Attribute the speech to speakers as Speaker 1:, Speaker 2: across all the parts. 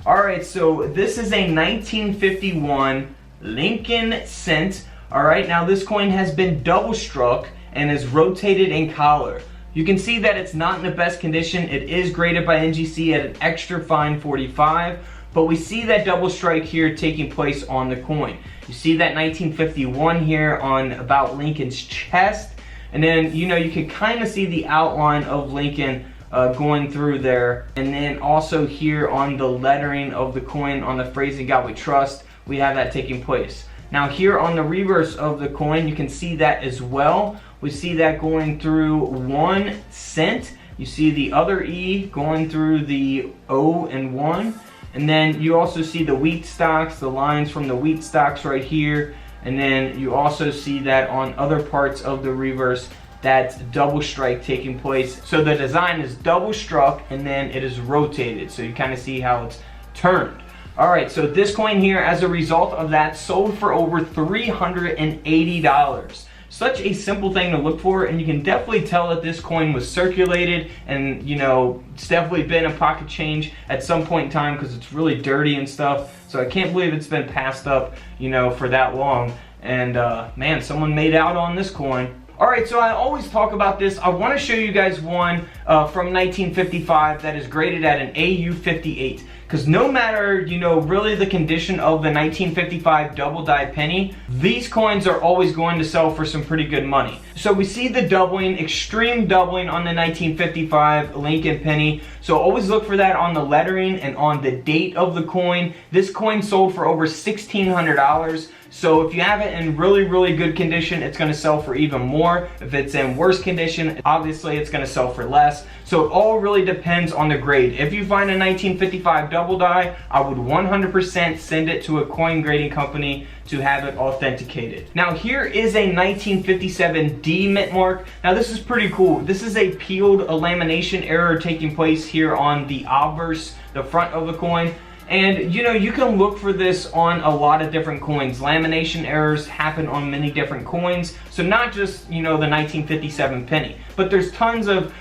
Speaker 1: Alright, so this is a 1951 Lincoln cent. Alright, now this coin has been double struck and is rotated in collar. You can see that it's not in the best condition. It is graded by NGC at an extra fine 45, but we see that double strike here taking place on the coin. You see that 1951 here on about Lincoln's chest, and then you can kind of see the outline of Lincoln going through there, and then also here on the lettering of the coin on the phrase "In God We Trust," we have that taking place. Now here on the reverse of the coin, you can see that as well. We see that going through 1 cent. You see the other E going through the O and 1. And then you also see the wheat stocks, the lines from the wheat stocks right here. And then you also see that on other parts of the reverse, that's double strike taking place. So the design is double struck and then it is rotated. So you kind of see how it's turned. Alright, so this coin here, as a result of that, sold for over $380. Such a simple thing to look for, and you can definitely tell that this coin was circulated, and it's definitely been a pocket change at some point in time because it's really dirty and stuff. So I can't believe it's been passed up, for that long. And man, someone made out on this coin. Alright, so I always talk about this. I want to show you guys one from 1955 that is graded at an AU 58. Because no matter, really the condition of the 1955 double die penny, these coins are always going to sell for some pretty good money. So we see the doubling, extreme doubling on the 1955 Lincoln penny. So always look for that on the lettering and on the date of the coin. This coin sold for over $1,600. So if you have it in really, really good condition, it's going to sell for even more. If it's in worse condition, obviously it's going to sell for less. So it all really depends on the grade. If you find a 1955 double die, I would 100% send it to a coin grading company to have it authenticated. Now here is a 1957 D mint mark. Now this is pretty cool. This is a peeled lamination error taking place here on the obverse, the front of the coin. And you can look for this on a lot of different coins. Lamination errors happen on many different coins. So not just, the 1957 penny, but there's tons of,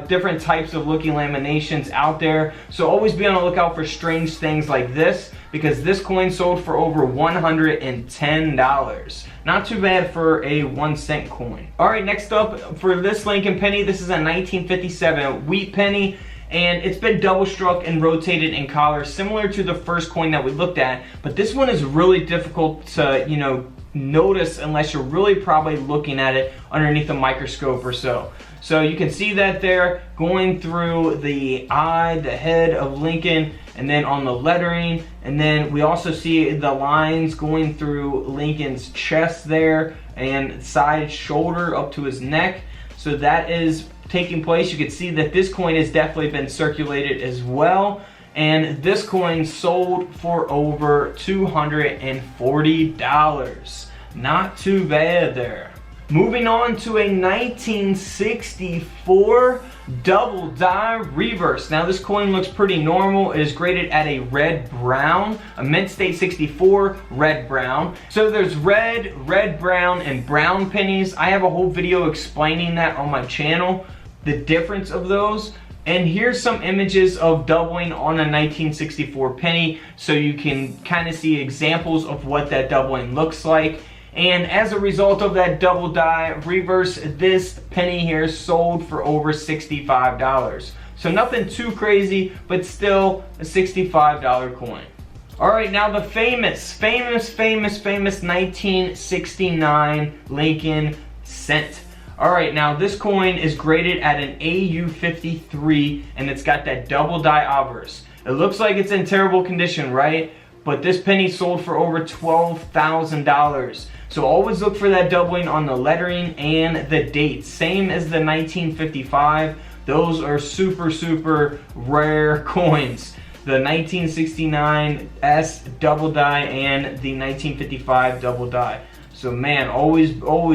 Speaker 1: different types of looking laminations out there. So always be on the lookout for strange things like this, because this coin sold for over $110. Not too bad for a 1 cent coin. All right, next up for this Lincoln penny, this is a 1957 wheat penny. And it's been double struck and rotated in collar, similar to the first coin that we looked at. But this one is really difficult to, notice unless you're really probably looking at it underneath a microscope or so. So you can see that there going through the eye, the head of Lincoln, and then on the lettering. And then we also see the lines going through Lincoln's chest there and side shoulder up to his neck. So that is taking place. You can see that this coin has definitely been circulated as well, and this coin sold for over $240. Not too bad there. Moving on to a 1964 double die reverse. Now this coin looks pretty normal. It is graded at a red brown, a mint state 64 red brown. So there's red, brown, and brown pennies. I have a whole video explaining that on my channel, the difference of those. And here's some images of doubling on a 1964 penny, so you can kind of see examples of what that doubling looks like. And as a result of that double die reverse, this penny here sold for over $65. So nothing too crazy, but still a $65 coin. Alright, now the famous 1969 Lincoln cent. Alright, now this coin is graded at an AU 53, and it's got that double die obverse. It looks like it's in terrible condition, right? But this penny sold for over $12,000. So always look for that doubling on the lettering and the date. Same as the 1955. Those are super, super rare coins. The 1969 S double die and the 1955 double die. So man, always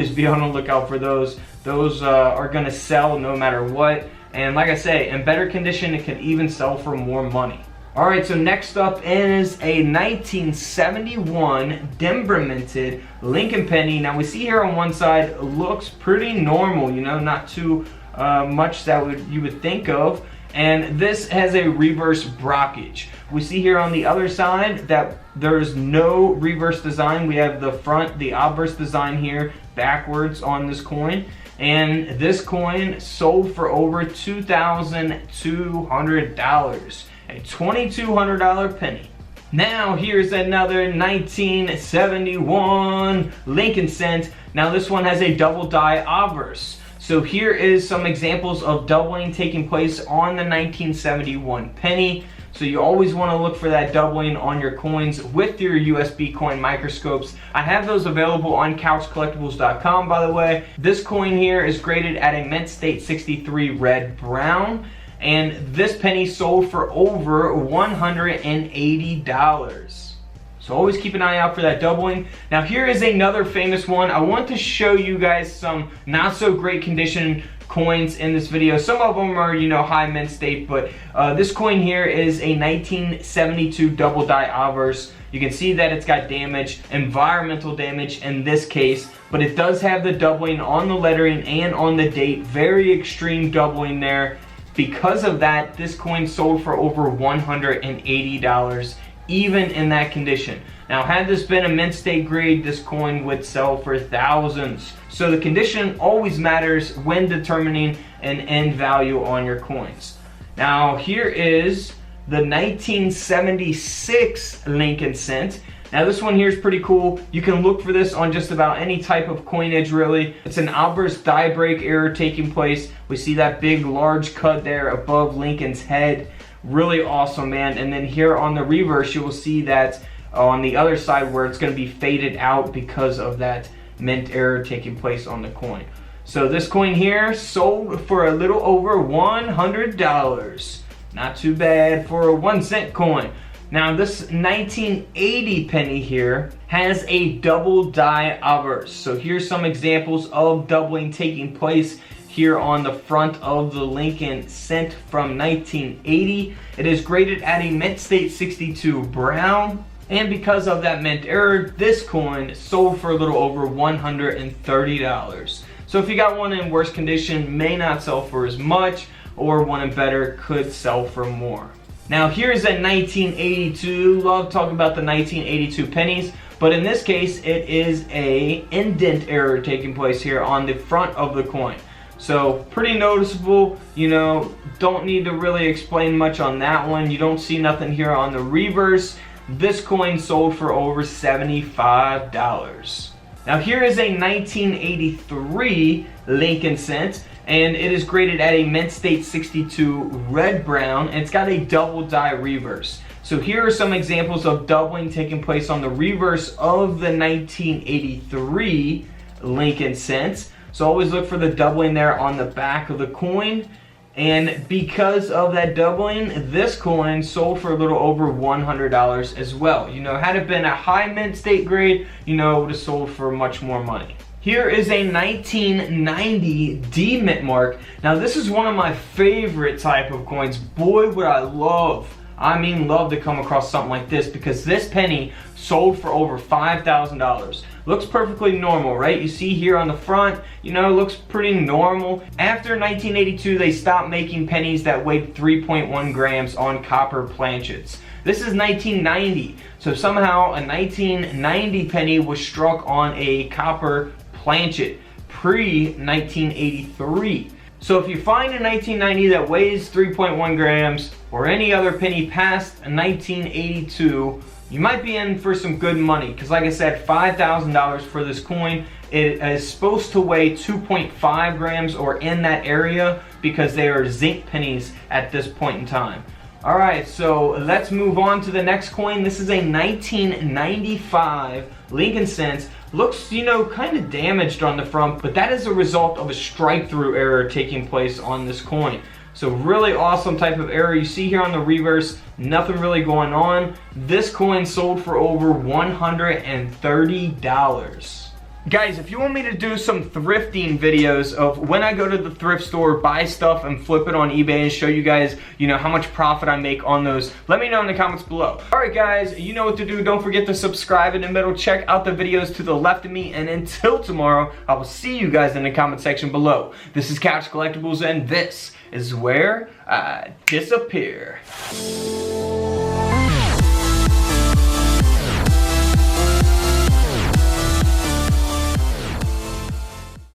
Speaker 1: be on the lookout for those. Those are going to sell no matter what. And like I say, in better condition, it can even sell for more money. Alright, so next up is a 1971 Denver minted Lincoln penny. Now we see here on one side, looks pretty normal, not too much that you would think of. And this has a reverse brockage. We see here on the other side that there's no reverse design. We have the front, the obverse design here, backwards on this coin. And this coin sold for over $2,200, a $2,200 penny. Now here's another 1971 Lincoln cent. Now this one has a double die obverse. So here is some examples of doubling taking place on the 1971 penny. So you always want to look for that doubling on your coins with your USB coin microscopes. I have those available on couchcollectibles.com, by the way. This coin here is graded at a mint state 63 red brown. And this penny sold for over $180. So always keep an eye out for that doubling. Now here is another famous one. I want to show you guys some not so great condition coins in this video. Some of them are, you know, high mint state, but this coin here is a 1972 double die obverse. You can see that it's got damage, environmental damage in this case, but it does have the doubling on the lettering and on the date. Very extreme doubling there. Because of that, this coin sold for over $180, even in that condition. Now, had this been a mint state grade, this coin would sell for thousands. So the condition always matters when determining an end value on your coins. Now, here is the 1976 Lincoln cent. Now this one here is pretty cool. You can look for this on just about any type of coinage really. It's an obverse die break error taking place. We see that big large cut there above Lincoln's head. Really awesome, man. And then here on the reverse, you will see that on the other side where it's going to be faded out because of that mint error taking place on the coin. So this coin here sold for a little over $100. Not too bad for a 1 cent coin. Now this 1980 penny here has a double die obverse. So here's some examples of doubling taking place here on the front of the Lincoln cent from 1980. It is graded at a mint state 62 brown. And because of that mint error, this coin sold for a little over $130. So if you got one in worse condition, may not sell for as much, or one in better could sell for more. Now here's a 1982, love talking about the 1982 pennies, but in this case it is a indent error taking place here on the front of the coin. So pretty noticeable, you know, don't need to really explain much on that one. You don't see nothing here on the reverse. This coin sold for over $75. Now here is a 1983 Lincoln cent. And it is graded at a mint state 62 red brown, and it's got a double die reverse. So here are some examples of doubling taking place on the reverse of the 1983 Lincoln cent. So always look for the doubling there on the back of the coin. And because of that doubling, this coin sold for a little over $100 as well. You know, had it been a high mint state grade, you know, it would have sold for much more money. Here is a 1990 D mint mark. Now this is one of my favorite type of coins. Boy, would I love to come across something like this, because this penny sold for over $5,000. Looks perfectly normal, right? You see here on the front, you know, it looks pretty normal. After 1982, they stopped making pennies that weighed 3.1 grams on copper planchets. This is 1990, so somehow a 1990 penny was struck on a copper planchet pre-1983. So if you find a 1990 that weighs 3.1 grams or any other penny past 1982, you might be in for some good money, because like I said, $5,000 for this coin. It is supposed to weigh 2.5 grams or in that area, because they are zinc pennies at this point in time. Alright, so let's move on to the next coin. This is a 1995 Lincoln cent. Looks, you know, kind of damaged on the front, but that is a result of a strike-through error taking place on this coin. So really awesome type of error. You see here on the reverse, nothing really going on. This coin sold for over $130. Guys, if you want me to do some thrifting videos of when I go to the thrift store, buy stuff and flip it on eBay and show you guys, you know, how much profit I make on those, let me know in the comments below. Alright guys, you know what to do. Don't forget to subscribe in the middle. Check out the videos to the left of me. And until tomorrow, I will see you guys in the comment section below. This is Couch Collectibles and this is where I disappear.